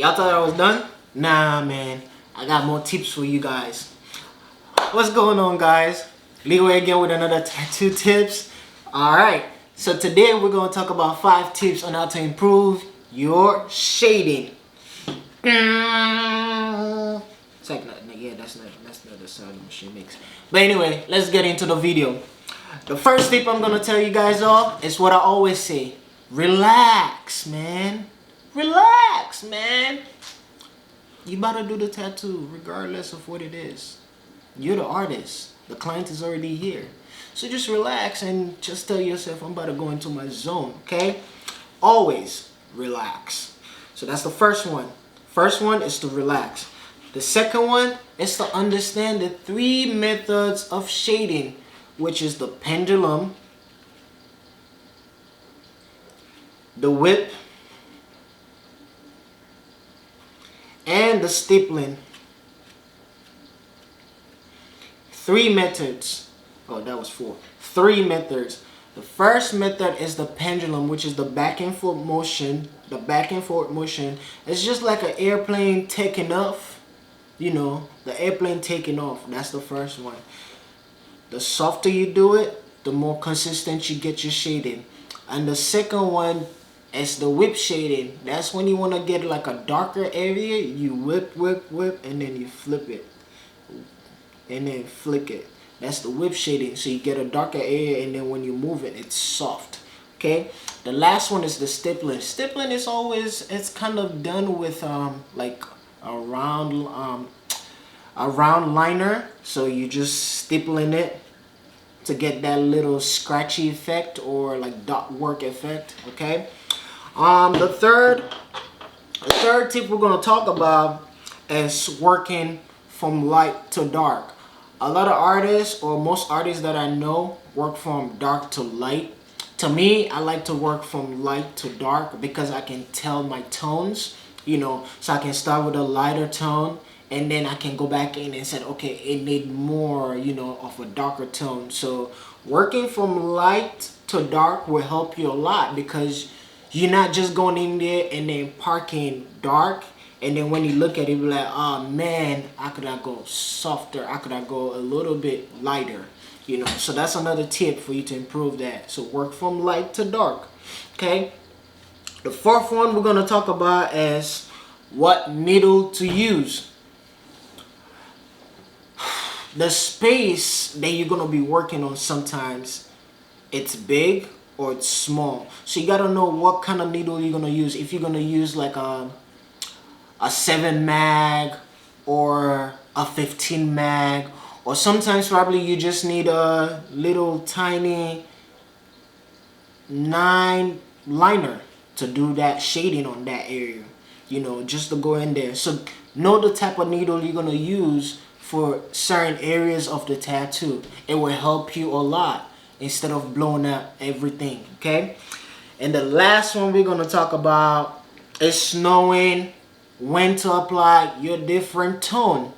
Y'all thought I was done? Nah, man. I got more tips for you guys. What's going on, guys? Leeway again with another tattoo tips. Alright, so today we're going to talk about 5 tips on how to improve your shading. It's like, yeah, that's not the sound the machine makes. But anyway, let's get into the video. The first tip I'm going to tell you guys all is what I always say. Relax, man. Relax, man. You better do the tattoo regardless of what it is. You're the artist. The client is already here. So just relax and just tell yourself, I'm about to go into my zone, okay? Always relax. So that's the first one. First one is to relax. The second one is to understand the 3 methods of shading, which is the pendulum, the whip, and the stippling. 3 methods. Oh, that was 4. 3 methods. The first method is the pendulum, which is the back and forth motion. The back and forth motion. It's just like an airplane taking off. You know, the airplane taking off. That's the first one. The softer you do it, the more consistent you get your shading. And the second one is the whip shading. That's when you want to get like a darker area. You whip, and then you flip it. And then flick it. That's the whip shading. So you get a darker area, and then when you move it, it's soft. Okay. The last one is the stippling. Stippling is always, it's kind of done with like a round liner. So you just stippling it to get that little scratchy effect or like dot work effect. Okay. The third tip we're gonna talk about is working from light to dark. A lot of artists, or most artists that I know, work from dark to light. To me, I like to work from light to dark because I can tell my tones, you know, so I can start with a lighter tone and then I can go back in and say, okay, it need more, you know, of a darker tone. So working from light to dark will help you a lot because you're not just going in there and then parking dark. And then when you look at it, you're like, oh man, I could have go softer. I could have go a little bit lighter, you know. So that's another tip for you to improve that. So work from light to dark, okay? The fourth one we're going to talk about is what needle to use. The space that you're going to be working on sometimes, it's big or it's small. So you got to know what kind of needle you're going to use. If you're going to use like a 7 mag or a 15 mag, or sometimes probably you just need a little tiny 9 liner to do that shading on that area, you know, just to go in there. So know the type of needle you're gonna use for certain areas of the tattoo. It will help you a lot instead of blowing up everything, okay? And the last one we're gonna talk about is knowing when to apply your different tone.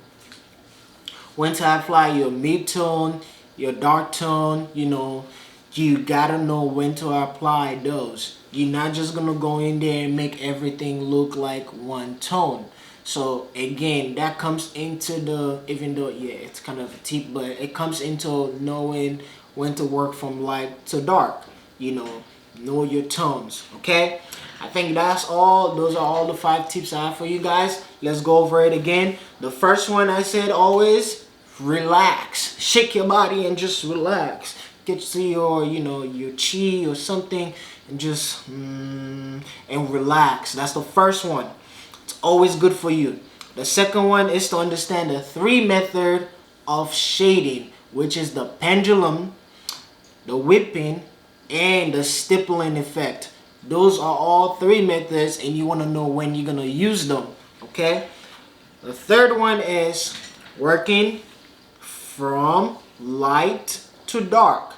When to apply your mid-tone, your dark tone, you know, you gotta know when to apply those. You're not just gonna go in there and make everything look like one tone. So again, that comes into the, even though, yeah, it's kind of a tip, but it comes into knowing when to work from light to dark. You know your tones, okay? I think that's all. Those are all the 5 tips I have for you guys. Let's go over it again. The first one I said always, relax. Shake your body and just relax. Get to your, you know, your chi or something and just, and relax. That's the first one. It's always good for you. The second one is to understand the 3 method of shading, which is the pendulum, the whipping, and the stippling effect. Those are all 3 methods and you want to know when you're going to use them, okay? The third one is working from light to dark.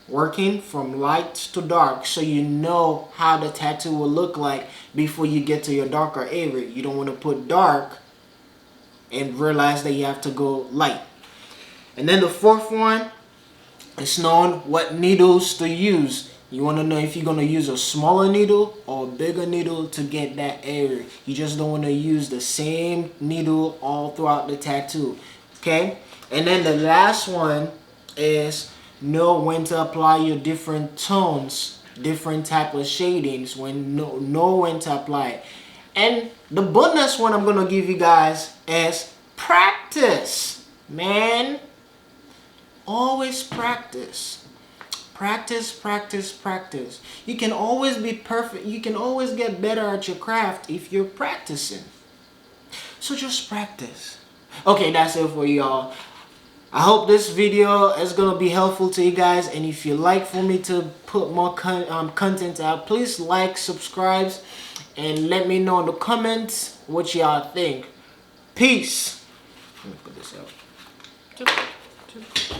Working from light to dark so you know how the tattoo will look like before you get to your darker area. You don't want to put dark and realize that you have to go light. And then the fourth one is knowing what needles to use. You want to know if you're going to use a smaller needle or a bigger needle to get that area. You just don't want to use the same needle all throughout the tattoo. Okay? And then the last one is know when to apply your different tones, different type of shadings, know when to apply it. And the bonus one I'm going to give you guys is practice. Man, always practice. Practice, practice, practice. You can always be perfect. You can always get better at your craft if you're practicing. So just practice. Okay, that's it for y'all. I hope this video is going to be helpful to you guys. And if you like for me to put more content out, please like, subscribe, and let me know in the comments what y'all think. Peace. Let me put this out.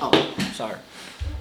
Oh, sorry.